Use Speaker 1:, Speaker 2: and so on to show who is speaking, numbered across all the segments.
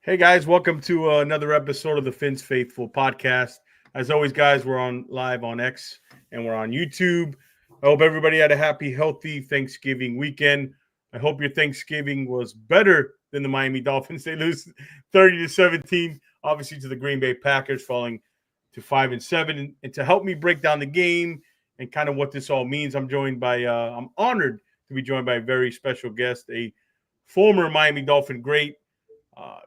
Speaker 1: Hey guys, welcome to another episode of the Fins Faithful podcast. As always, guys, we're on live on X and we're on YouTube. I hope everybody had a happy, healthy Thanksgiving weekend. I hope your Thanksgiving was better than the Miami Dolphins. They lose 30-17, obviously to the Green Bay Packers, falling to 5-7. And to help me break down the game and kind of what this all means, I'm honored to be joined by a very special guest, a former Miami Dolphin great.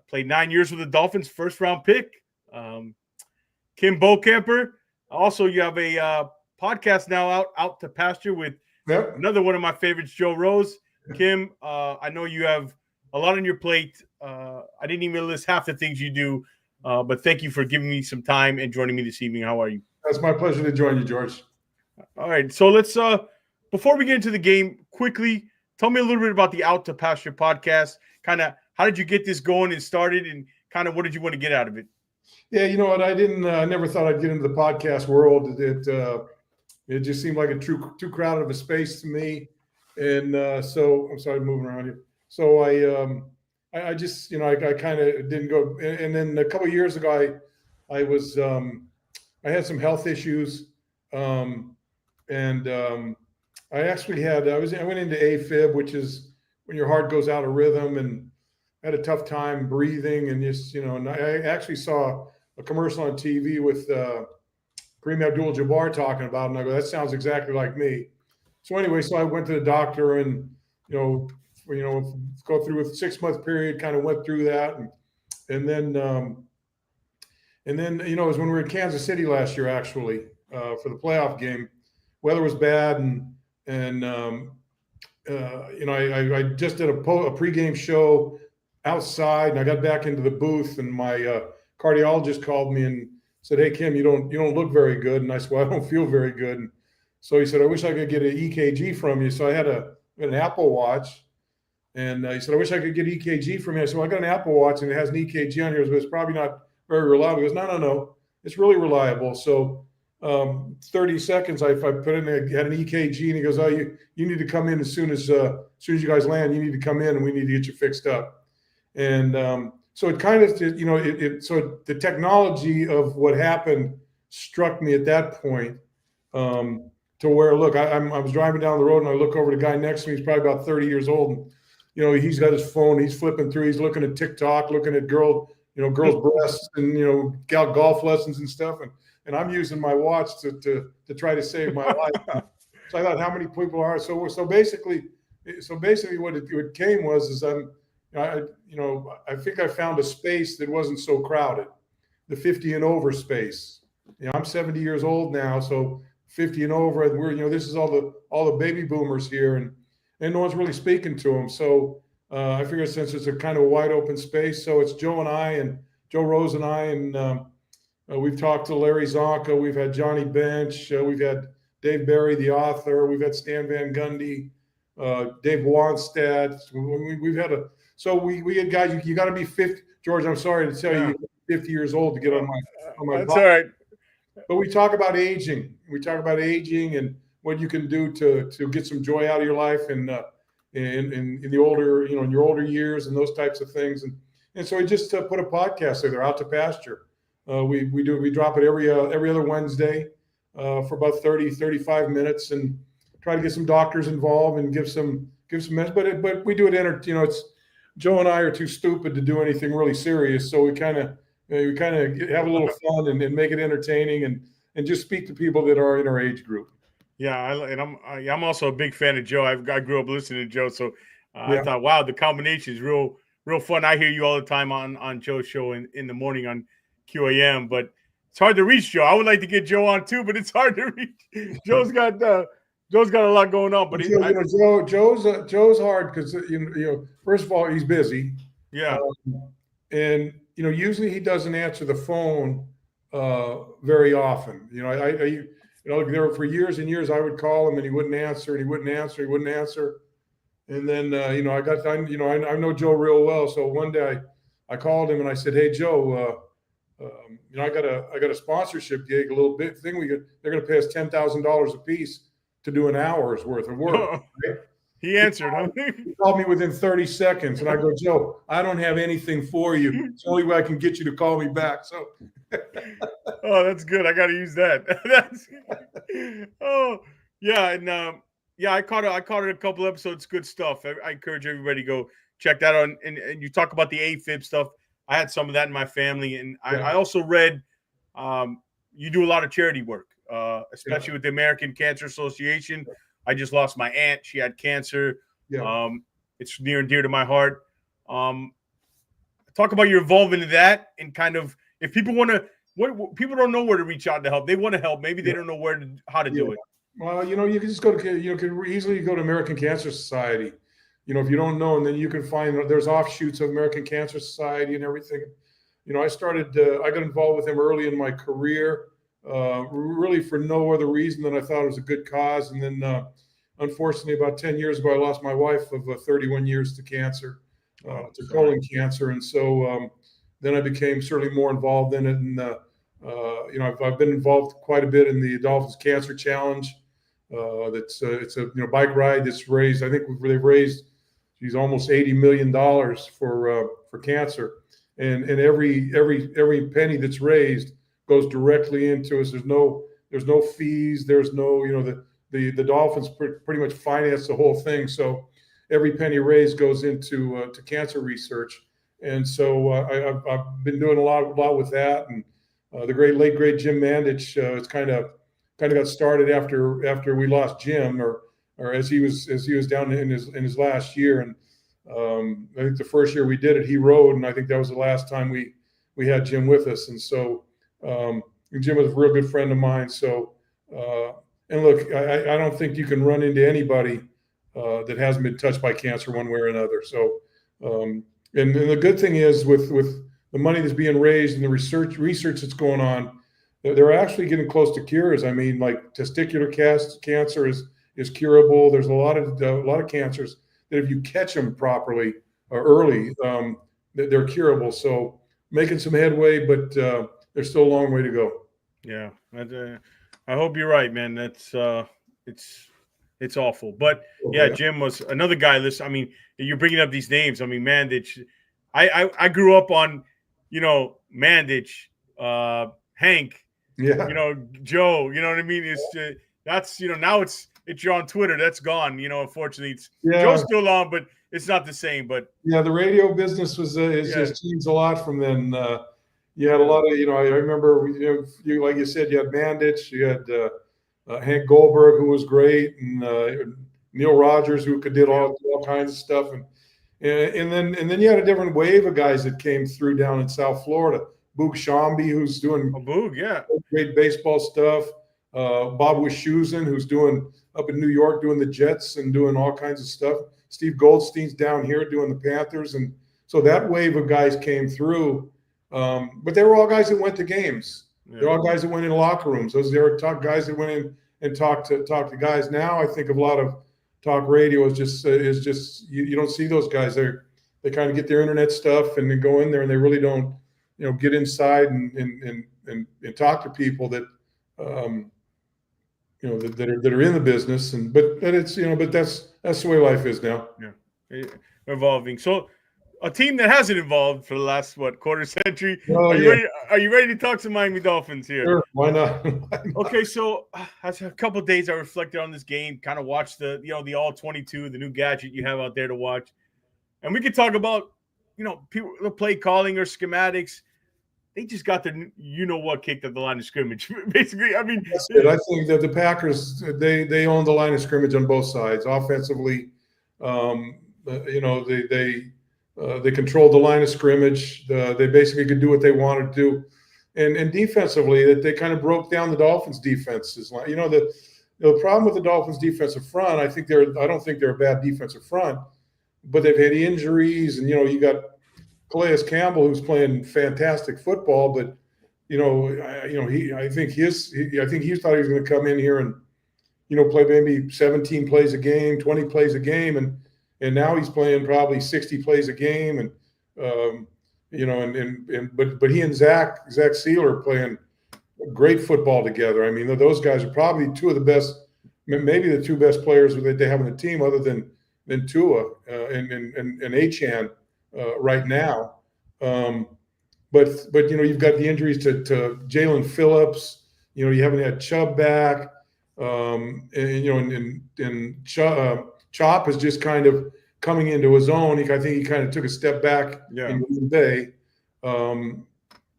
Speaker 1: Played 9 years with the Dolphins, first-round pick. Kim Bokamper. Also, you have a podcast now out to pasture with another one of my favorites, Joe Rose. Kim, I know you have a lot on your plate. I didn't even list half the things you do, but thank you for giving me some time and joining me this evening. How are you?
Speaker 2: That's my pleasure to join you, George.
Speaker 1: All right, so let's before we get into the game, quickly tell me a little bit about the Out to Pasture podcast. Kind of how did you get this going and started, and kind of what did you want to get out of it?
Speaker 2: Yeah, you know what? I never thought I'd get into the podcast world. It just seemed like too crowded of a space to me, and so I'm sorry, moving around here. So I just I kind of didn't go, and then a couple of years ago I had some health issues, and I actually I went into AFib, which is when your heart goes out of rhythm, and I had a tough time breathing, and and I actually saw a commercial on TV with Kareem Abdul-Jabbar talking about it, and I go, that sounds exactly like me. So anyway, so I went to the doctor, and go through a 6-month period, kind of went through that, and then it was when we were in Kansas City last year, actually, for the playoff game. Weather was bad, and I just did a pregame show outside, and I got back into the booth, and my cardiologist called me and said, "Hey, Kim, you don't look very good." And I said, "Well, I don't feel very good." And so he said, "I wish I could get an EKG from you." So I had an Apple Watch, and he said, "I wish I could get EKG from you." I said, "Well, I got an Apple Watch, and it has an EKG on here, but it's probably not very reliable." He goes, No, it's really reliable." So 30 seconds, I put in, had an EKG, and he goes, "Oh, you need to come in as soon as you guys land. You need to come in, and we need to get you fixed up." And so it kind of, so the technology of what happened struck me at that point, to where, look, I was driving down the road, and I look over the guy next to me. He's probably about 30 years old. And, he's got his phone. He's flipping through. He's looking at TikTok, looking at girls' breasts, and golf lessons and stuff. And I'm using my watch to try to save my life. So I thought, how many people are so basically what it came was I think I found a space that wasn't so crowded, the 50 and over space. I'm 70 years old now, so 50 and over, and we're this is all the baby boomers here, and no one's really speaking to them. So I figured, since it's a kind of wide open space, so it's Joe Rose and I, and we've talked to Larry Zonka, we've had Johnny Bench, we've had Dave Barry, the author, we've had Stan Van Gundy, Dave Wanstead. We've had we had guys. You got to be 50. George, I'm sorry to tell you, 50 years old to get on my.
Speaker 1: That's all right.
Speaker 2: But we talk about aging. We talk about aging and what you can do to get some joy out of your life, and in the older, in your older years, and those types of things. And so we just put a podcast there, Out to Pasture. We drop it every other Wednesday for about 35 minutes, and try to get some doctors involved and give some message. But we do it it's Joe and I are too stupid to do anything really serious, so we kind of have a little fun and make it entertaining, and just speak to people that are in our age group.
Speaker 1: Yeah, I'm also a big fan of Joe. I grew up listening to Joe, so I thought, wow, the combination is real fun. I hear you all the time on Joe's show in the morning on QAM, but it's hard to reach Joe. I would like to get Joe on too, but it's hard to reach. Joe's got a lot going on, but
Speaker 2: Joe's hard because first of all, he's busy.
Speaker 1: Yeah,
Speaker 2: and usually he doesn't answer the phone very often. There were, for years and years, I would call him and he wouldn't answer, and then I know Joe real well, so one day I called him and I said, "Hey, Joe, I got a sponsorship gig, a little bit thing. They're going to pay us $10,000 a piece to do an hour's worth of work." Right?
Speaker 1: He answered, huh?
Speaker 2: He called me within 30 seconds, and I go, Joe, I don't have anything for you. It's the only way I can get you to call me back. So,
Speaker 1: oh, that's good. I got to use that. Oh, yeah, and yeah, I caught it a couple episodes. Good stuff. I encourage everybody to go check that out. And you talk about the AFib stuff. I had some of that in my family, and I also read. You do a lot of charity work, especially with the American Cancer Association. I just lost my aunt. She had cancer.
Speaker 2: yeah.
Speaker 1: It's near and dear to my heart. Talk about your involvement in that, and kind of if people want to, what people don't know where to reach out to help. They want to help. Maybe they don't know how to do it.
Speaker 2: Well, you can just go to, you can easily go to American Cancer Society. If you don't know, and then you can find there's offshoots of American Cancer Society and everything. I got involved with them early in my career, really for no other reason than I thought it was a good cause. And then, unfortunately, about 10 years ago, I lost my wife of 31 years to cancer, to colon cancer. And so then I became certainly more involved in it. And, I've been involved quite a bit in the Dolphins Cancer Challenge. It's a bike ride that's raised, I think they've raised almost $80 million for cancer. And every penny that's raised goes directly into us. There's no fees. There's no, the Dolphins pretty much finance the whole thing. So every penny raised goes into to cancer research. And so I've been doing a lot with that. And the late great Jim Mandich, it's kind of got started after we lost Jim, or as he was down in his last year. And I think the first year we did it, he rode, and I think that was the last time we had Jim with us. And so Jim was a real good friend of mine. So and look, I don't think you can run into anybody that hasn't been touched by cancer one way or another. So and the good thing is with the money that's being raised and the research that's going on, they're actually getting close to cures. I mean, like testicular cancer is curable. There's a lot of cancers that if you catch them properly or early, they're curable. So making some headway, but there's still a long way to go.
Speaker 1: Yeah, I hope you're right, man. That's it's awful, but yeah, Jim was another guy. Listen, I mean, you're bringing up these names. I mean, Mandich. I grew up on, Mandich, Hank.
Speaker 2: Yeah.
Speaker 1: Joe. You know what I mean? It's that's now you're on Twitter. That's gone. Unfortunately, Joe's still on, but it's not the same. But
Speaker 2: yeah, the radio business has changed a lot from then. You had a lot of, I remember, you like you said, you had Mandich, you had Hank Goldberg, who was great, and Neil Rogers, who did all kinds of stuff, and then you had a different wave of guys that came through down in South Florida. Boog Shambi, who's doing great baseball stuff. Bob Wischusen, who's doing up in New York, doing the Jets and doing all kinds of stuff. Steve Goldstein's down here doing the Panthers. And so that wave of guys came through. But they were all guys that went to games. Yeah. They're all guys that went in locker rooms. They were guys that went in and talked to guys. Now I think a lot of talk radio is just you don't see those guys. They kind of get their internet stuff and then go in there, and they really don't get inside and talk to people that that are in the business. But it's but that's the way life is now.
Speaker 1: Yeah, evolving. So a team that hasn't evolved for the last quarter century.
Speaker 2: Oh,
Speaker 1: Are you ready to talk to Miami Dolphins here?
Speaker 2: Sure, why not?
Speaker 1: Okay, so after a couple of days, I reflected on this game, kind of watched the the all 22, the new gadget you have out there to watch, and we could talk about people, the play calling or schematics. They just got their what kicked at the line of scrimmage. Basically, I mean,
Speaker 2: I think that the Packers they own the line of scrimmage on both sides. Offensively, they controlled the line of scrimmage. They basically could do what they wanted to do, and defensively, that they kind of broke down the Dolphins' defenses. The problem with the Dolphins' defensive front, I don't think they're a bad defensive front, but they've had injuries, and you got Calais Campbell, who's playing fantastic football, but I think he thought he was going to come in here and play maybe 17 plays a game, 20 plays a game, and now he's playing probably 60 plays a game, and but he and Zach Sealer are playing great football together. I mean, those guys are probably two of the best, maybe the two best players that they have on the team, other than Tua and Achane right now. But you've got the injuries to Jalen Phillips. You haven't had Chubb back, and Chop is just kind of coming into his own. I think he kind of took a step back in Green Bay.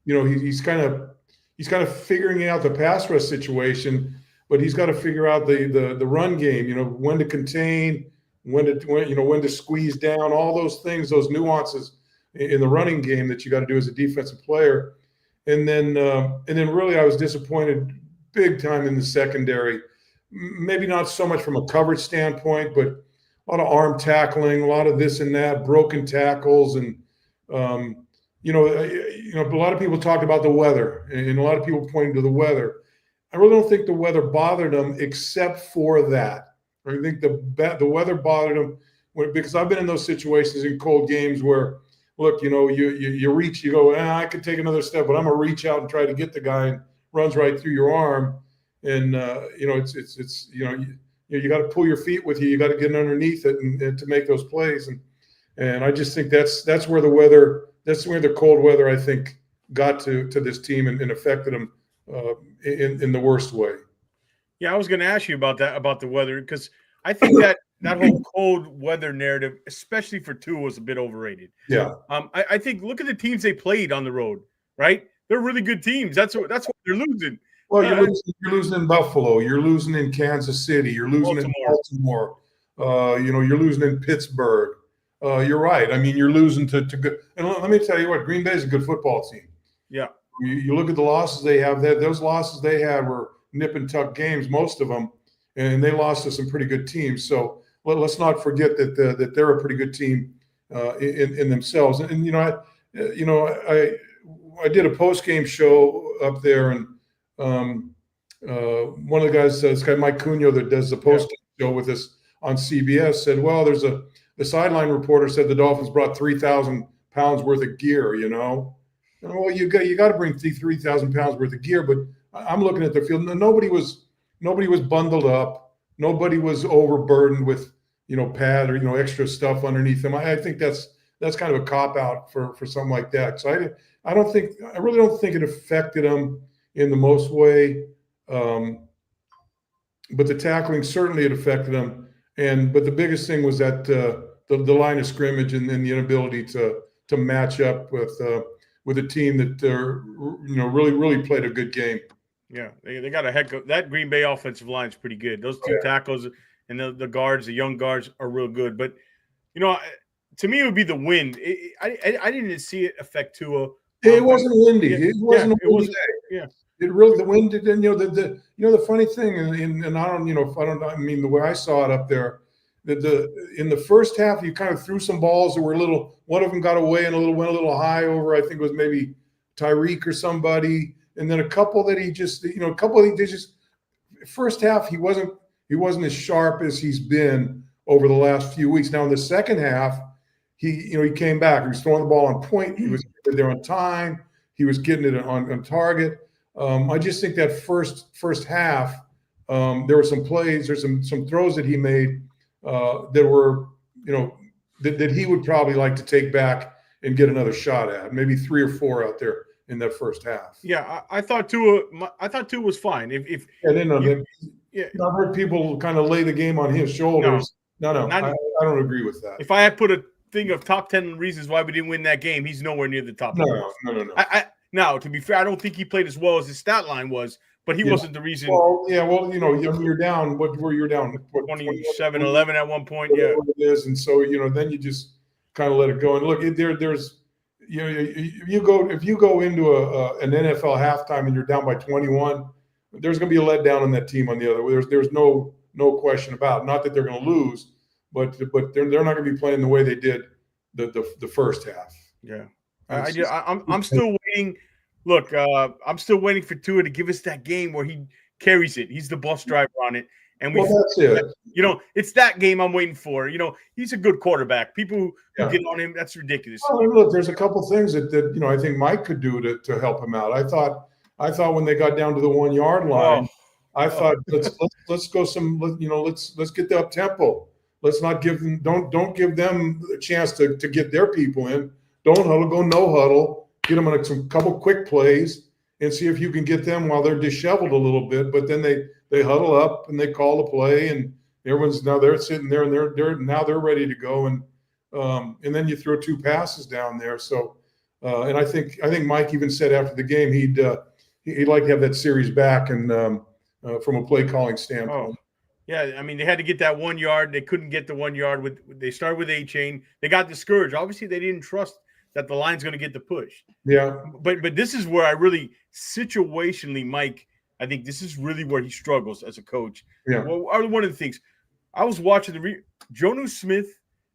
Speaker 2: He's kind of figuring out the pass rush situation, but he's got to figure out the run game. When to contain, when to squeeze down, all those things, those nuances in the running game that you got to do as a defensive player. And then really I was disappointed big time in the secondary. Maybe not so much from a coverage standpoint, but a lot of arm tackling, a lot of this and that, broken tackles, and a lot of people talked about the weather, and a lot of people pointed to the weather. I really don't think the weather bothered them, except for that. I think the weather bothered them because I've been in those situations in cold games where, look, you reach, you go, I could take another step, but I'm gonna reach out and try to get the guy, and runs right through your arm, and it's you got to pull your feet with you. You got to get underneath it and to make those plays, and I just think that's where the cold weather, I think, got to this team and affected them in the worst way.
Speaker 1: Yeah, I was going to ask you about the weather, because I think that whole cold weather narrative, especially for Tua, was a bit overrated.
Speaker 2: Yeah.
Speaker 1: I think, look at the teams they played on the road, right? They're really good teams. That's why they're losing.
Speaker 2: Well, you're losing in Buffalo. You're losing in Kansas City. You're losing in Baltimore. You're losing in Pittsburgh. You're right. I mean, you're losing to good. And let me tell you what, Green Bay is a good football team.
Speaker 1: Yeah.
Speaker 2: You look at the losses they have. Those losses they had were nip and tuck games, most of them, and they lost to some pretty good teams. So let's not forget that they're a pretty good team in themselves. And I did a post-game show up there, and one of the guys, this guy Mike Cunha, that does the post-game show with us on CBS, said, well, the sideline reporter said the Dolphins brought 3,000 pounds worth of gear, And, well, you got to bring 3,000 pounds worth of gear, but I'm looking at the field. Nobody was bundled up. Nobody was overburdened with, pad or, extra stuff underneath them. I think that's kind of a cop out for something like that. So I really don't think it affected them in the most way. But the tackling, certainly it affected them. But the biggest thing was that the line of scrimmage and the inability to match up with a team that really played a good game.
Speaker 1: Yeah, they got a heck of that. Green Bay offensive line is pretty good. Those two tackles and the guards, the young guards, are real good. But to me, it would be the wind. I didn't see it affect Tua.
Speaker 2: It wasn't windy. It wasn't a windy day.
Speaker 1: Yeah.
Speaker 2: It really, the wind did. The funny thing, and I don't mean the way I saw it up there, that in the first half you kind of threw some balls that were one of them got away and went a little high over, I think it was maybe Tyreek or somebody, and then a couple that he just, first half he wasn't as sharp as he's been over the last few weeks. Now in the second half, he came back. He was throwing the ball on point. He was there on time. He was getting it on target. I just think that first half, there were some plays, there's some throws that he made that were, that he would probably like to take back and get another shot at. Maybe 3 or 4 out there in that first half.
Speaker 1: Yeah, I thought Tua was fine.
Speaker 2: I've heard people kind of lay the game on his shoulders. No, I don't agree with that.
Speaker 1: If I had put a thing of top 10 reasons why we didn't win that game, he's nowhere near the top.
Speaker 2: No.
Speaker 1: Now, to be fair, I don't think he played as well as his stat line was, but he wasn't the reason.
Speaker 2: Well, you're down. You're down?
Speaker 1: 27-11 at one point. Yeah,
Speaker 2: it is, and so then you just kind of let it go. And look, there's if you go into an NFL halftime and you're down by 21, there's going to be a letdown on that team on the other. There's no question about it. Not that they're going to lose, but they're not going to be playing the way they did the first half.
Speaker 1: Yeah. I'm still waiting. Look, I'm still waiting for Tua to give us that game where he carries it. He's the bus driver on it, and
Speaker 2: that's it.
Speaker 1: It's that game I'm waiting for. He's a good quarterback. People who get on him, that's ridiculous.
Speaker 2: Well, look, there's a couple things that I think Mike could do to help him out. I thought when they got down to the 1 yard line, I thought let's go let's get the up tempo. Let's not give them don't give them a chance to get their people in. Don't huddle, go no huddle. Get them on some couple quick plays and see if you can get them while they're disheveled a little bit. But then they huddle up and they call the play, and everyone's now they're sitting there and they're ready to go, and then you throw 2 passes down there. So and I think Mike even said after the game he'd like to have that series back and from a play calling standpoint.
Speaker 1: Oh. Yeah, I mean, they had to get that 1 yard. They couldn't get the 1 yard. They started with A-Chain. They got discouraged. Obviously, they didn't trust that the line's going to get the push.
Speaker 2: Yeah.
Speaker 1: But this is where I really, situationally, Mike, I think this is really where he struggles as a coach.
Speaker 2: Yeah.
Speaker 1: Well, one of the things, I was watching Jonnu Smith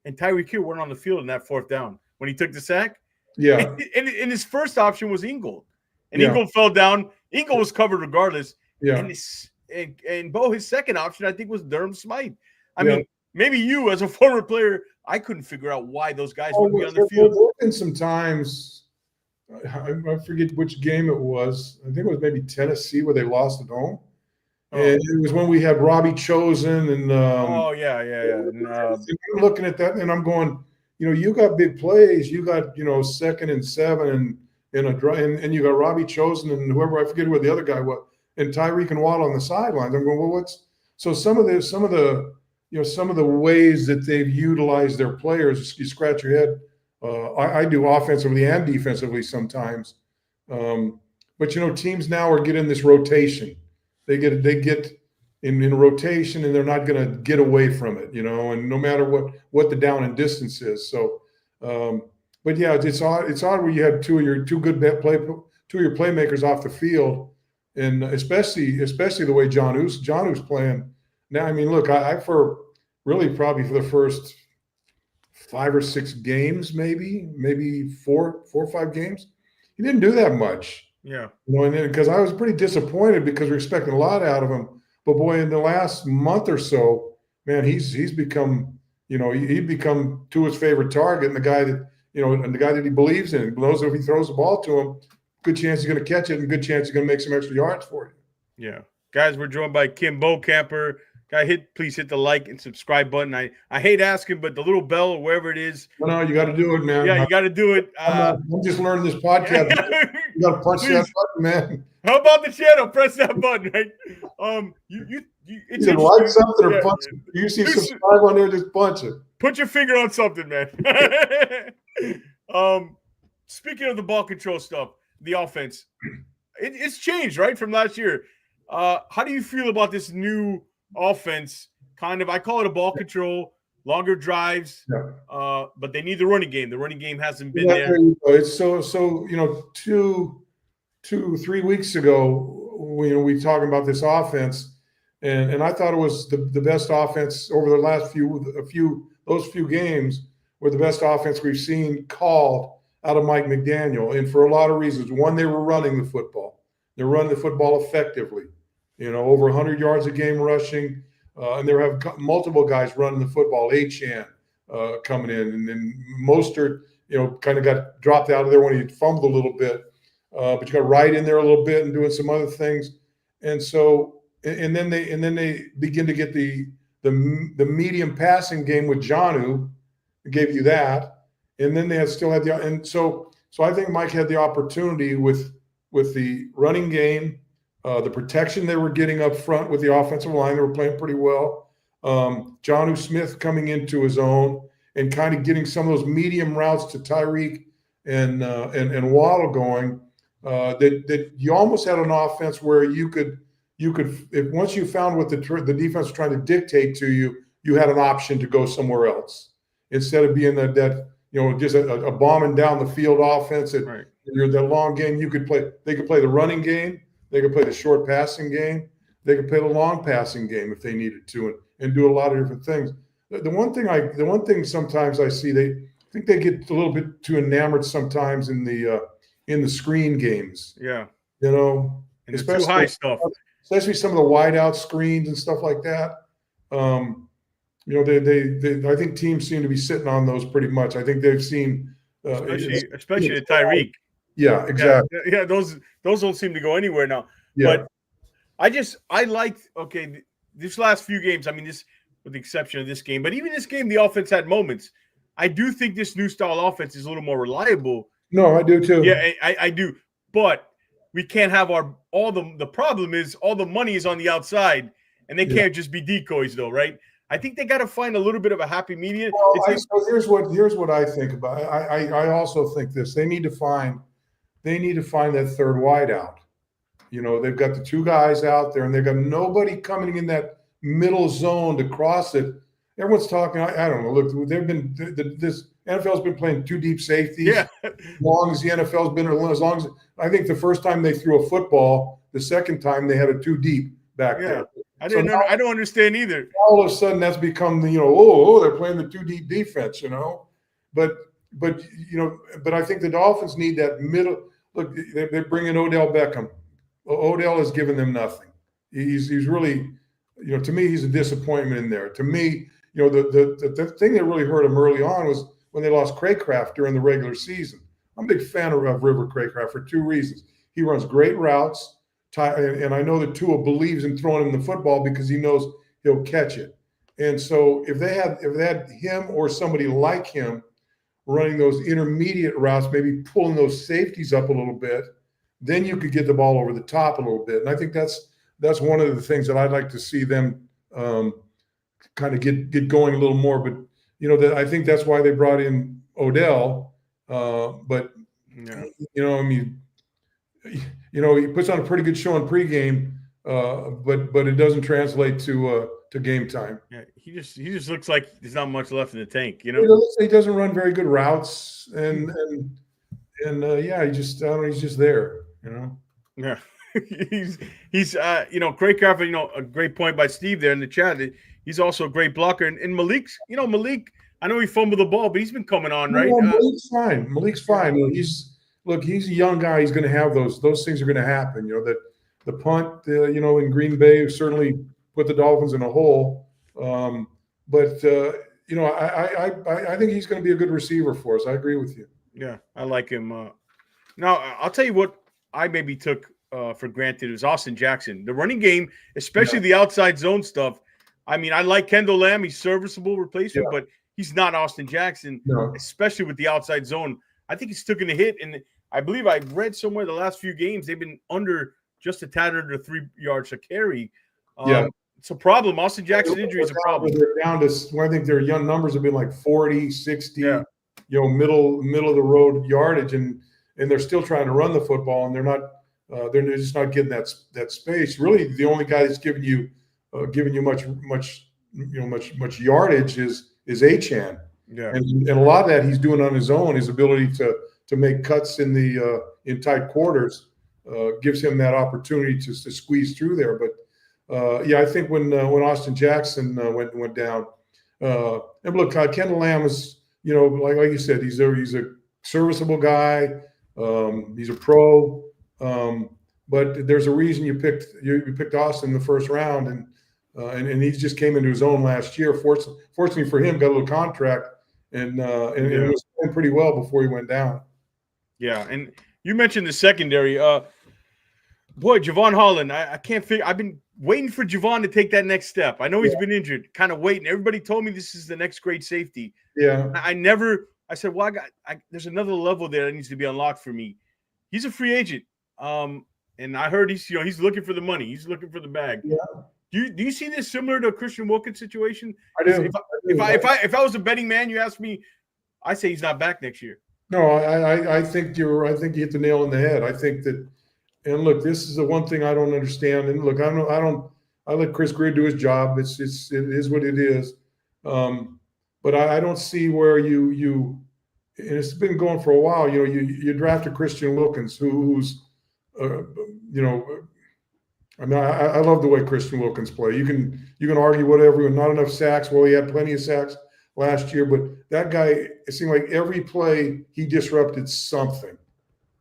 Speaker 1: and Tyreek Hill weren't on the field in that 4th down when he took the sack.
Speaker 2: Yeah.
Speaker 1: And his first option was Ingold. And Ingold fell down. Ingold was covered regardless.
Speaker 2: Yeah.
Speaker 1: And Bo, his second option, I think, was Durham Smythe. I mean, maybe you, as a former player, I couldn't figure out why those guys wouldn't be on the field.
Speaker 2: There's been some times, I forget which game it was. I think it was maybe Tennessee where they lost at home. Oh. And it was when we had Robbie Chosen and I'm looking at that and I'm going, you got big plays. You got 2nd and 7 and you got Robbie Chosen and whoever, I forget who the other guy was. And Tyreek and Waddle on the sidelines. I'm going, well, some of the ways that they've utilized their players, you scratch your head. I do offensively and defensively sometimes. But teams now are getting this rotation. They get in rotation and they're not going to get away from it, and no matter what the down and distance is. So but yeah, it's odd where you have two of your playmakers off the field. And especially the way Jonnu's playing now. I mean, look, I for probably for the first 5 or 6 games, maybe 4 or 5 games, he didn't do that much.
Speaker 1: Yeah,
Speaker 2: and because I was pretty disappointed because we're expecting a lot out of him. But boy, in the last month or so, man, he's become he'd become Tua's favorite target, and the guy that he believes in. He knows if he throws the ball to him, good chance he's going to catch it and good chance he's going to make some extra yards for you.
Speaker 1: Yeah. Guys, we're joined by Kim Bokamper. Please hit the like and subscribe button. I hate asking, but the little bell or wherever it is.
Speaker 2: No, you got to do it, man.
Speaker 1: Yeah, you got to do it.
Speaker 2: I'm just learning this podcast. You got to punch that button, man.
Speaker 1: How about the channel? Press that button, right? It's
Speaker 2: either like something or punch it. You see subscribe on there, just punch it.
Speaker 1: Put your finger on something, man. Speaking of the ball control stuff, the offense, it's changed, right, from last year. How do you feel about this new offense? Kind of, I call it a ball control, longer drives, but they need the running game. The running game hasn't been there.
Speaker 2: It's so 3 weeks ago, we talking about this offense, and I thought it was the best offense over the last few games were the best offense we've seen called out of Mike McDaniel, and for a lot of reasons. One, they were running the football. They're running the football effectively. Over 100 yards a game rushing, and they have multiple guys running the football. A-Chan coming in, and then Mostert, kind of got dropped out of there when he fumbled a little bit, but you got Wright in there a little bit and doing some other things, and so and then they begin to get the medium passing game with Jonnu, gave you that. And then they still had so I think Mike had the opportunity with the running game, the protection they were getting up front with the offensive line. They were playing pretty well. Jonnu Smith coming into his own and kind of getting some of those medium routes to Tyreek and Waddle going. That you almost had an offense where you could if once you found what the defense was trying to dictate to you, you had an option to go somewhere else instead of being that. Just a bombing down the field offense. That long game, they could play the running game. They could play the short passing game. They could play the long passing game if they needed to, and do a lot of different things. The one thing sometimes I see, I think they get a little bit too enamored sometimes in the screen games.
Speaker 1: Yeah.
Speaker 2: And
Speaker 1: especially too high stuff.
Speaker 2: Especially some of the wide out screens and stuff like that. I think teams seem to be sitting on those pretty much. I think they've seen,
Speaker 1: especially the Tyreek.
Speaker 2: Yeah, exactly.
Speaker 1: Yeah, those don't seem to go anywhere now. Yeah. But I liked these last few games. I mean, with the exception of this game. But even this game, the offense had moments. I do think this new style offense is a little more reliable.
Speaker 2: No, I do too.
Speaker 1: Yeah, I do. But we can't have the problem is all the money is on the outside, and they can't just be decoys, though, right? I think they got to find a little bit of a happy medium.
Speaker 2: Well, so here's what I think about it. I also think this. They need to find that third wide out. You know, they've got the two guys out there, and they've got nobody coming in that middle zone to cross it. Everyone's talking. I don't know. Look, they've been this NFL's been playing two deep safeties.
Speaker 1: Yeah.
Speaker 2: As long as the NFL's been, as long as I think the first time they threw a football, the second time they had a two deep back there.
Speaker 1: I don't understand either.
Speaker 2: All of a sudden, that's become the they're playing the two deep defense. But I think the Dolphins need that middle. Look, they're bringing Odell Beckham. Odell has given them nothing. He's really, to me, he's a disappointment in there. To me, the thing that really hurt him early on was when they lost Craycraft during the regular season. I'm a big fan of River Craycraft for two reasons. He runs great routes, and I know that Tua believes in throwing him the football because he knows he'll catch it. And so if they had him or somebody like him running those intermediate routes, maybe pulling those safeties up a little bit, then you could get the ball over the top a little bit. And I think that's one of the things that I'd like to see them kind of get going a little more. But I think that's why they brought in Odell. He puts on a pretty good show in pregame, but it doesn't translate to game time.
Speaker 1: Yeah, he just looks like there's not much left in the tank.
Speaker 2: He doesn't run very good routes, and he's just there.
Speaker 1: Yeah. he's Craycraft, a great point by Steve there in the chat. He's also a great blocker. And Malik, I know he fumbled the ball, but he's been coming on, right?
Speaker 2: Malik's fine. Malik's fine. He's a young guy. He's going to have those things are going to happen. The punt, in Green Bay certainly put the Dolphins in a hole. I think he's going to be a good receiver for us. I agree with you.
Speaker 1: Yeah, I like him. Now, I'll tell you what I maybe took for granted was Austin Jackson. The running game, especially the outside zone stuff. I mean, I like Kendall Lamb. He's serviceable replacement, but he's not Austin Jackson, especially with the outside zone. I think he's taken a hit, and I believe I read somewhere the last few games they've been under just a tad under 3 yards a carry. It's a problem. Austin Jackson injury is a problem.
Speaker 2: They're down to, I think their young numbers have been like 40, 60, middle of the road yardage, and they're still trying to run the football, and they're just not getting that space. Really, the only guy that's giving you much yardage is Achane.
Speaker 1: Yeah,
Speaker 2: and a lot of that he's doing on his own. His ability to make cuts in tight quarters gives him that opportunity to squeeze through there. But I think when Austin Jackson went down, and look, Kendall Lamb is like you said, he's a serviceable guy. He's a pro, but there's a reason you picked Austin in the first round, and he just came into his own last year. Fortunately for him, got a little contract, and it was going pretty well before he went down.
Speaker 1: Yeah, and you mentioned the secondary. Javon Holland, I can't figure. I've been waiting for Javon to take that next step. I know he's been injured, kind of waiting. Everybody told me this is the next great safety.
Speaker 2: Yeah,
Speaker 1: I said, well, there's another level there that needs to be unlocked for me. He's a free agent, and I heard he's looking for the money. He's looking for the bag.
Speaker 2: Yeah.
Speaker 1: Do you see this similar to a Christian Wilkins situation?
Speaker 2: I do.
Speaker 1: If I was a betting man, you asked me, I say he's not back next year.
Speaker 2: No, I think you hit the nail on the head. I think that, and look, this is the one thing I don't understand. And look, I let Chris Grier do his job. It is what it is. But I don't see where you and it's been going for a while. You draft a Christian Wilkins who's I mean, I love the way Christian Wilkins play. You can argue whatever. Not enough sacks. Well, he had plenty of sacks last year, but that guy, it seemed like every play he disrupted something,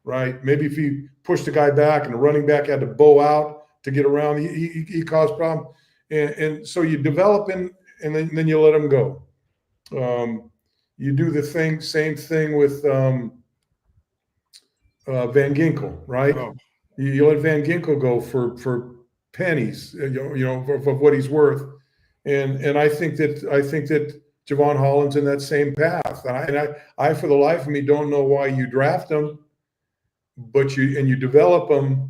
Speaker 2: right? Maybe if he pushed the guy back and the running back had to bow out to get around, he caused problems. And so you develop him, and then you let him go. You do the same thing with Van Ginkel, right?
Speaker 1: Oh.
Speaker 2: You let Van Ginkel go for pennies, of what he's worth, And I think that Javon Holland's in that same path. And I for the life of me don't know why you draft him, but you develop him,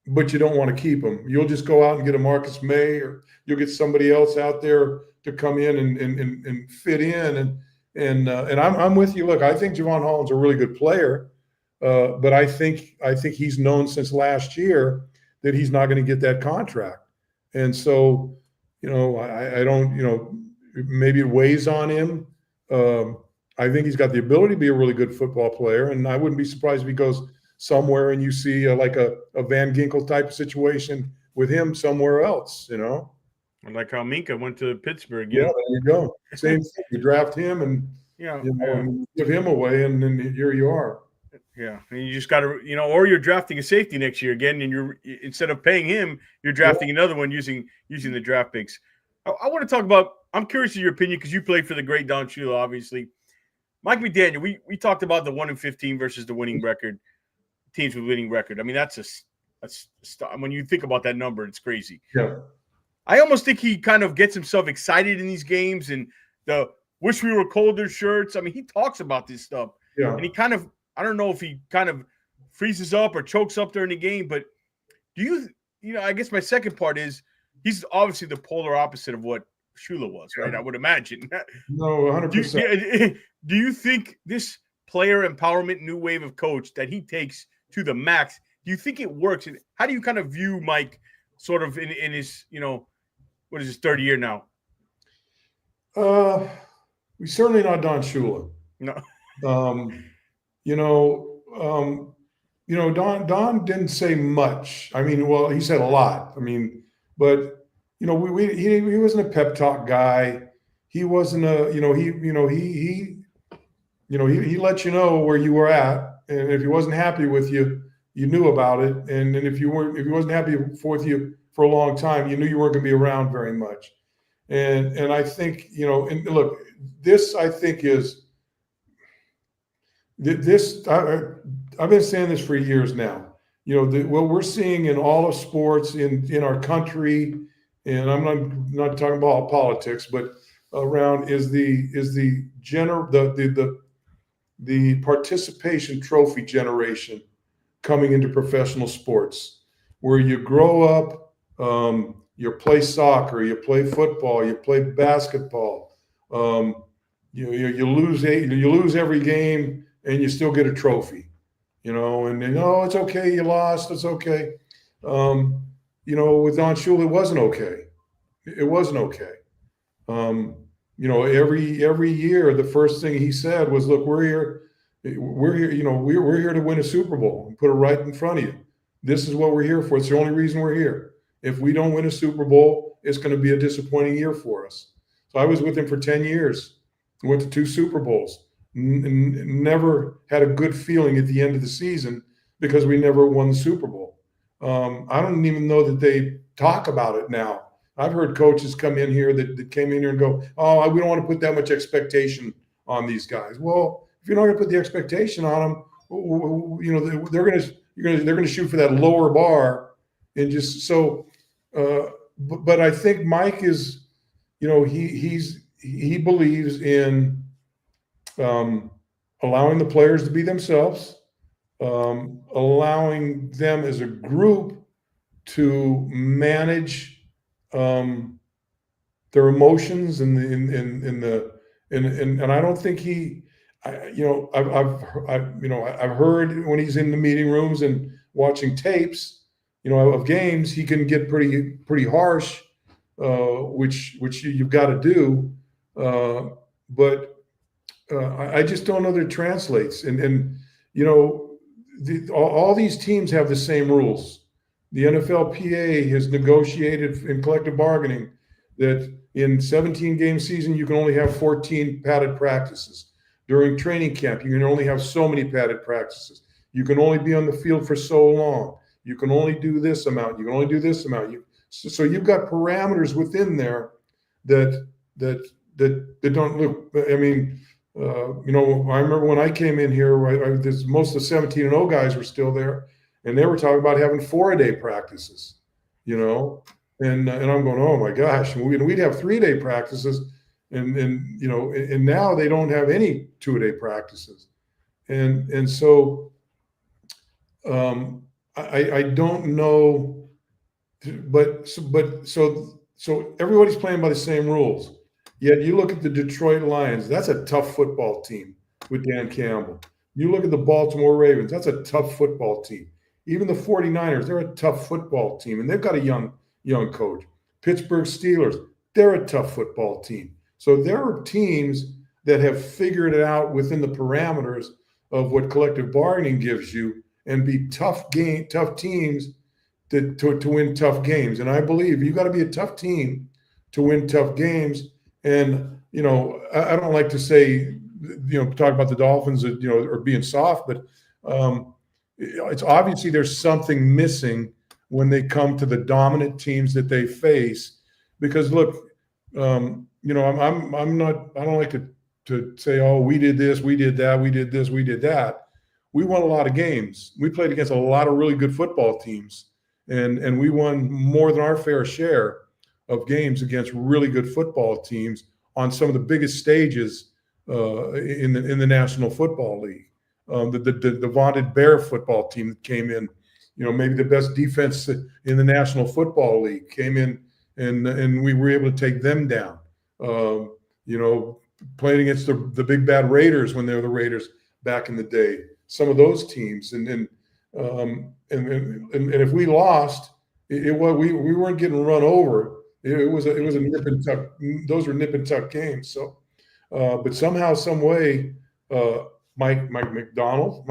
Speaker 2: but you don't want to keep him. You'll just go out and get a Marcus May, or you'll get somebody else out there to come in and fit in. And I'm with you. Look, I think Javon Holland's a really good player, but I think he's known since last year that he's not going to get that contract. And so, I don't, maybe it weighs on him. I think he's got the ability to be a really good football player, and I wouldn't be surprised if he goes somewhere and you see like a Van Ginkel type of situation with him somewhere else,
Speaker 1: Like how Minka went to Pittsburgh.
Speaker 2: Yeah, there you go. Same thing. You draft him and and give him away, and then here you are.
Speaker 1: Yeah, and you just got to, or you're drafting a safety next year again, and you're instead of paying him, you're drafting another one using the draft picks. I want to talk about. I'm curious of your opinion because you played for the great Don Shula, obviously. Mike McDaniel, we talked about the 1-15 versus the winning record, teams with winning record. I mean, that's when you think about that number, it's crazy.
Speaker 2: Yeah,
Speaker 1: I almost think he kind of gets himself excited in these games and the wish we were colder shirts. I mean, he talks about this stuff, and he kind of. I don't know if he kind of freezes up or chokes up during the game, but do I guess my second part is he's obviously the polar opposite of what Shula was, right? I would imagine.
Speaker 2: No, 100%.
Speaker 1: Do you think this player empowerment new wave of coach that he takes to the max, do you think it works? And how do you kind of view Mike sort of in his, what is his third year now?
Speaker 2: We certainly not Don Shula.
Speaker 1: No.
Speaker 2: Don didn't say much. I mean, well, he said a lot. I mean, but he wasn't a pep talk guy. He wasn't he let you know where you were at, and if he wasn't happy with you, you knew about it. And if he wasn't happy with you for a long time, you knew you weren't going to be around very much. And I think and look, this I think is. I've been saying this for years now. What we're seeing in all of sports in our country, and I'm not talking about politics, but around is the participation trophy generation coming into professional sports, where you grow up, you play soccer, you play football, you play basketball, you lose every game. And you still get a trophy, and it's okay, you lost, it's okay. With Don Shula, it wasn't okay. It wasn't okay. Every year, the first thing he said was, "Look, we're here, we're here to win a Super Bowl and put it right in front of you. This is what we're here for. It's the only reason we're here. If we don't win a Super Bowl, it's going to be a disappointing year for us." So I was with him for 10 years. Went to 2 Super Bowls. Never had a good feeling at the end of the season because we never won the Super Bowl. I don't even know that they talk about it now. I've heard coaches come in here that came in here and go, "Oh, we don't want to put that much expectation on these guys." Well, if you're not going to put the expectation on them, they're going to shoot for that lower bar, and just so. But I think Mike is, he believes in. Allowing the players to be themselves, allowing them as a group to manage their emotions and I don't think I've heard when he's in the meeting rooms and watching tapes, of games, he can get pretty harsh, which you've got to do, but. I just don't know that it translates. All these teams have the same rules. The NFLPA has negotiated in collective bargaining that in 17-game season, you can only have 14 padded practices. During training camp, you can only have so many padded practices. You can only be on the field for so long. You can only do this amount. You can only do this amount. So you've got parameters within there that don't look. I mean, I remember when I came in here, most of the 17-0 guys were still there, and they were talking about having 4-a-day practices. And I'm going, oh my gosh. And we'd have 3-day practices, and now they don't have any 2-day practices. And so I don't know, but so everybody's playing by the same rules. Yet you look at the Detroit Lions, that's a tough football team with Dan Campbell. You look at the Baltimore Ravens, that's a tough football team. Even the 49ers, they're a tough football team, and they've got a young coach. Pittsburgh Steelers, they're a tough football team. So there are teams that have figured it out within the parameters of what collective bargaining gives you, and be tough teams to win tough games. And I believe you got to be a tough team to win tough games. And I don't like to say, talk about the Dolphins, or being soft, but it's obviously there's something missing when they come to the dominant teams that they face. Because look, I'm not. I don't like to say, oh, we did this, we did that, we did this, we did that. We won a lot of games. We played against a lot of really good football teams, and we won more than our fair share of games against really good football teams on some of the biggest stages in the National Football League. The vaunted Bear football team that came in, maybe the best defense in the National Football League, came in, and we were able to take them down. Playing against the big bad Raiders when they were the Raiders back in the day. Some of those teams, and if we lost, we weren't getting run over. It was a nip and tuck. Those were nip and tuck games. So, but somehow, some way, Mike McDaniel,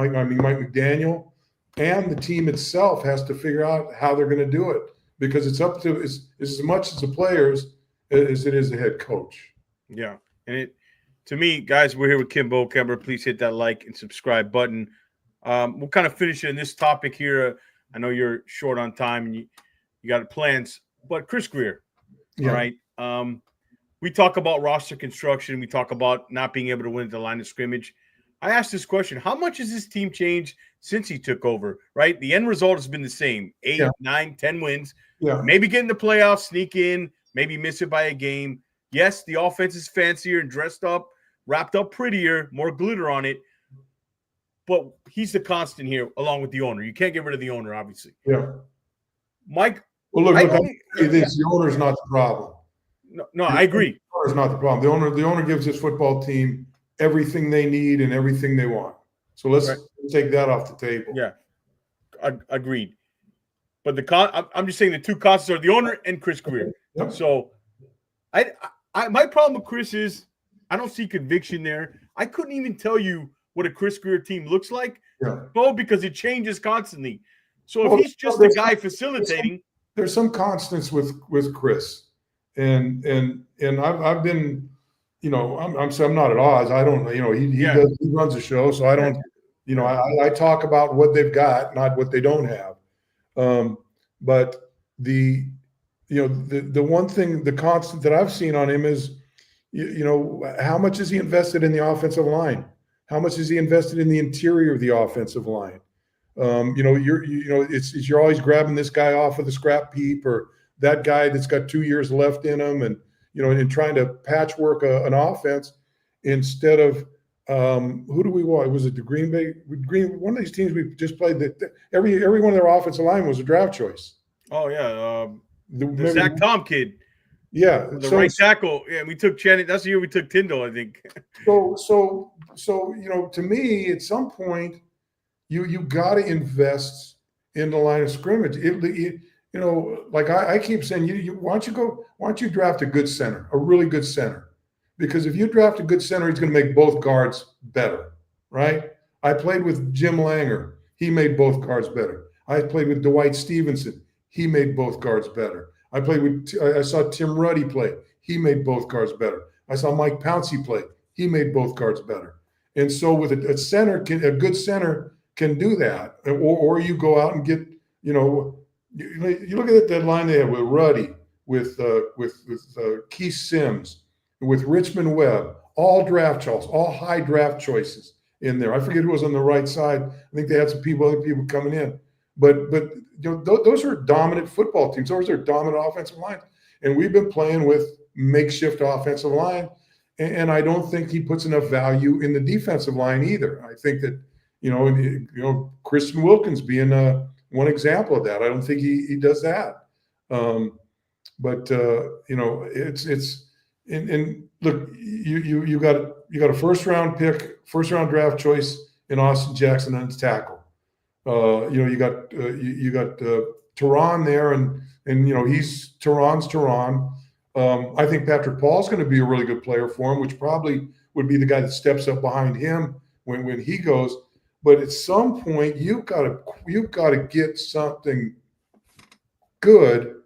Speaker 2: and the team itself has to figure out how they're going to do it, because it's up to it's as much as the players as it is the head coach.
Speaker 1: Yeah, and to me, guys, we're here with Kim Bokamper. Please hit that like and subscribe button. We'll kind of finish in this topic here. I know you're short on time and you got plans, but Chris Grier, all right. We talk about roster construction. We talk about not being able to win at the line of scrimmage. I asked this question: how much has this team changed since he took over? Right, the end result has been the same: 8, 9, 10 wins. Yeah, maybe get in the playoffs, sneak in, maybe miss it by a game. Yes, the offense is fancier and dressed up, wrapped up prettier, more glitter on it. But he's the constant here, along with the owner. You can't get rid of the owner, obviously.
Speaker 2: Yeah.
Speaker 1: Mike.
Speaker 2: Well, look, the owner's not the problem.
Speaker 1: No, I agree.
Speaker 2: The owner's not the problem. The owner gives this football team everything they need and everything they want. So let's take that off the table.
Speaker 1: Yeah, agreed. But I'm just saying the two constants are the owner and Chris Grier. Yep. So my problem with Chris is I don't see conviction there. I couldn't even tell you what a Chris Grier team looks like, because it changes constantly. So if he's just the guy facilitating,
Speaker 2: there's some constants with Chris, and I've been, I'm not at odds. I don't, he runs a show, so I don't, I talk about what they've got, not what they don't have. But the one thing, the constant that I've seen on him is, how much has he invested in the offensive line? How much has he invested in the interior of the offensive line? You're always grabbing this guy off of the scrap heap, or that guy that's got 2 years left in him, and trying to patchwork an offense instead of who do we want? Was it the Green Bay? One of these teams we just played. That every one of their offensive line was a draft choice.
Speaker 1: Oh yeah, the Zach Tom kid.
Speaker 2: Yeah,
Speaker 1: the right tackle. Yeah, we took Channing. That's the year we took Tyndall, I think.
Speaker 2: So to me, at some point, you got to invest in the line of scrimmage. Like I keep saying, why don't you draft a good center, a really good center? Because if you draft a good center, he's going to make both guards better, right? I played with Jim Langer. He made both guards better. I played with Dwight Stevenson. He made both guards better. I saw Tim Ruddy play. He made both guards better. I saw Mike Pouncey play. He made both guards better. And so with a good center can do that. Or you go out and get, you look at that line they have with Ruddy, with Keith Sims, with Richmond Webb, all draft choices, all high draft choices in there. I forget who was on the right side. I think they had other people coming in. But those are dominant football teams. Those are dominant offensive lines. And we've been playing with makeshift offensive line. And I don't think he puts enough value in the defensive line either. I think that, Christian Wilkins being one example of that. I don't think he does that. It's look, you got a first round draft choice in Austin Jackson on tackle. You got Tehran there, and Tehran's Tehran. I think Patrick Paul's going to be a really good player for him, which probably would be the guy that steps up behind him when he goes. But at some point, you've got to get something good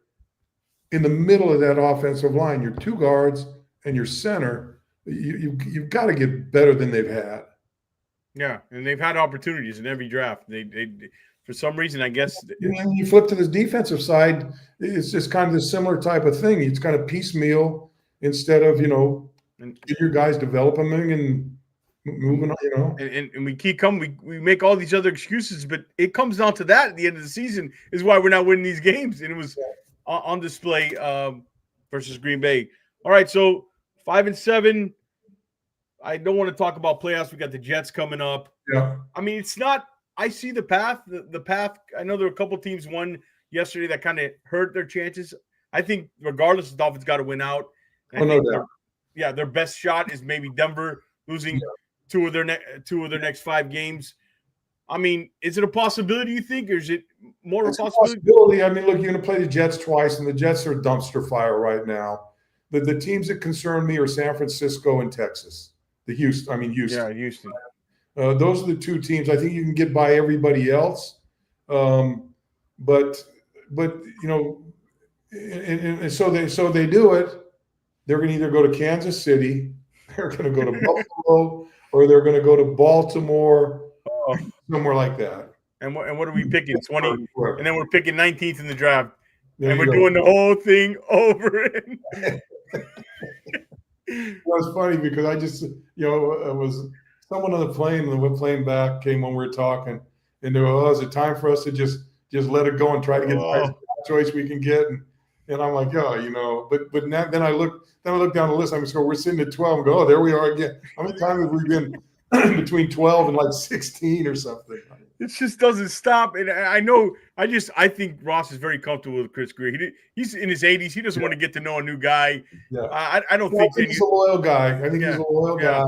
Speaker 2: in the middle of that offensive line. Your two guards and your center, you've got to get better than they've had.
Speaker 1: Yeah, and they've had opportunities in every draft. They for some reason, I guess.
Speaker 2: When you flip to this defensive side, it's just kind of the similar type of thing. It's kind of piecemeal instead of get your guys developing and moving on.
Speaker 1: And we keep coming. We make all these other excuses, but it comes down to that at the end of the season is why we're not winning these games. And it was on display versus Green Bay. All right, so 5-7. I don't want to talk about playoffs. We got the Jets coming up.
Speaker 2: Yeah.
Speaker 1: I mean, it's not – I see the path. The path – I know there were a couple teams won yesterday that kind of hurt their chances. I think regardless, the Dolphins got to win out. Their best shot is maybe Denver losing two of their next 5 games. I mean, is it a possibility, you think, or is it more of a possibility?
Speaker 2: I mean, look, you're going to play the Jets twice, and the Jets are dumpster fire right now. The teams that concern me are San Francisco and Texas. Houston.
Speaker 1: Yeah, Houston.
Speaker 2: Those are the two teams. I think you can get by everybody else. But and so they do it. They're going to either go to Kansas City, they're going to go to Buffalo, or they're going to go to Baltimore, somewhere like that.
Speaker 1: And what are we picking? 20, and then we're picking 19th in the draft,
Speaker 2: and
Speaker 1: we're doing the whole thing over.
Speaker 2: It was funny because I just, it was someone on the plane, and the plane back came when we were talking, and they were, is it time for us to just let it go and try to get the best choice we can get? And I'm like, but now, then I look down the list. I'm just going, we're sitting at 12 and go, there we are again. How many times have we been between 12 and like 16 or something?
Speaker 1: It just doesn't stop. And I think Ross is very comfortable with Chris Grier. He's in his 80s. He doesn't want to get to know a new guy.
Speaker 2: Yeah.
Speaker 1: I don't think
Speaker 2: he's a loyal guy. I think he's a loyal guy.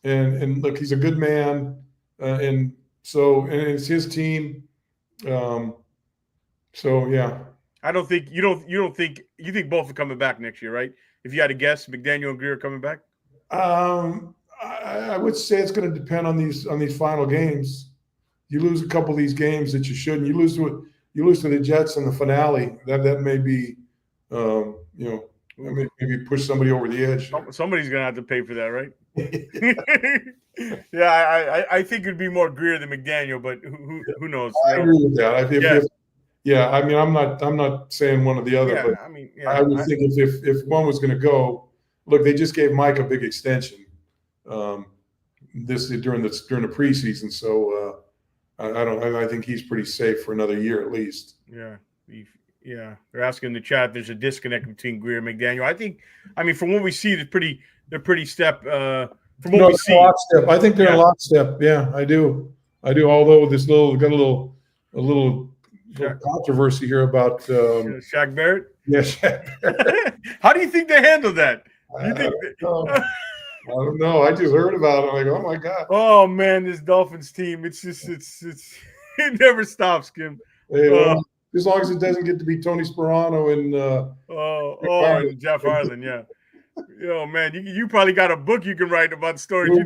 Speaker 2: And look, he's a good man. And it's his team.
Speaker 1: I don't think you think both are coming back next year, right? If you had to guess, McDaniel and Grier coming back?
Speaker 2: I would say it's going to depend on these final games. You lose a couple of these games that you shouldn't. You lose to the Jets in the finale. That may be, maybe push somebody over the edge.
Speaker 1: Somebody's going to have to pay for that, right? Yeah, I think it'd be more Grier than McDaniel, but who knows?
Speaker 2: I agree with that. I'm not saying one or the other, but I would think if one was going to go, look, they just gave Mike a big extension during the preseason, so I think he's pretty safe for another year at least.
Speaker 1: Yeah. They're asking in the chat if there's a disconnect between Grier and McDaniel. From what we see, they're pretty step. From what we see,
Speaker 2: lockstep. I think they're in lockstep. Yeah, I do. Although got a little controversy here about
Speaker 1: Shaq Barrett.
Speaker 2: Yeah, Shaq Barrett.
Speaker 1: How do you think they handled that?
Speaker 2: I don't know. I just heard about it. I'm like, oh my god.
Speaker 1: Oh man, this Dolphins team. It's it never stops, Kim.
Speaker 2: Hey, as long as it doesn't get to be Tony Sperano and
Speaker 1: and Jeff Harlan, yeah. Man, you probably got a book you can write about stories,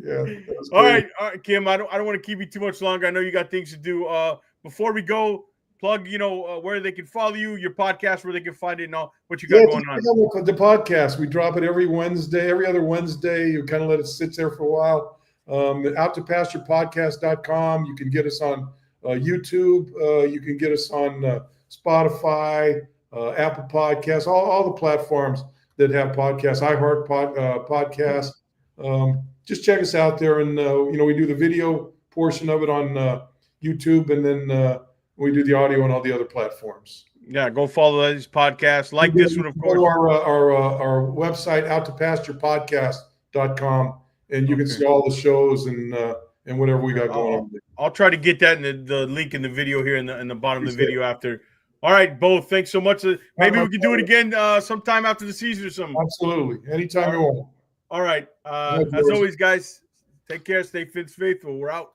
Speaker 2: Yeah.
Speaker 1: All right, Kim. I don't want to keep you too much longer. I know you got things to do. Before we go, plug, where they can follow you, your podcast, where they can find it, and all what you got going on.
Speaker 2: The podcast, we drop it every other Wednesday. You kind of let it sit there for a while. OutToPasturePodcast.com. You can get us on YouTube. You can get us on Spotify, Apple Podcasts, all the platforms that have podcasts. iHeart Podcast. Just check us out there, and we do the video portion of it on YouTube, and then we do the audio on all the other platforms.
Speaker 1: Yeah, go follow this podcast. Like this one, of course.
Speaker 2: Go to our website, outtopasturepodcast.com, and you can see all the shows and whatever we got going on.
Speaker 1: I'll try to get that in the link in the video here in the bottom of the video after. All right, Bo, thanks so much. Maybe we can do it again sometime after the season or something.
Speaker 2: Absolutely. Anytime you want.
Speaker 1: All right. As always, guys, take care. Stay Fins faithful. We're out.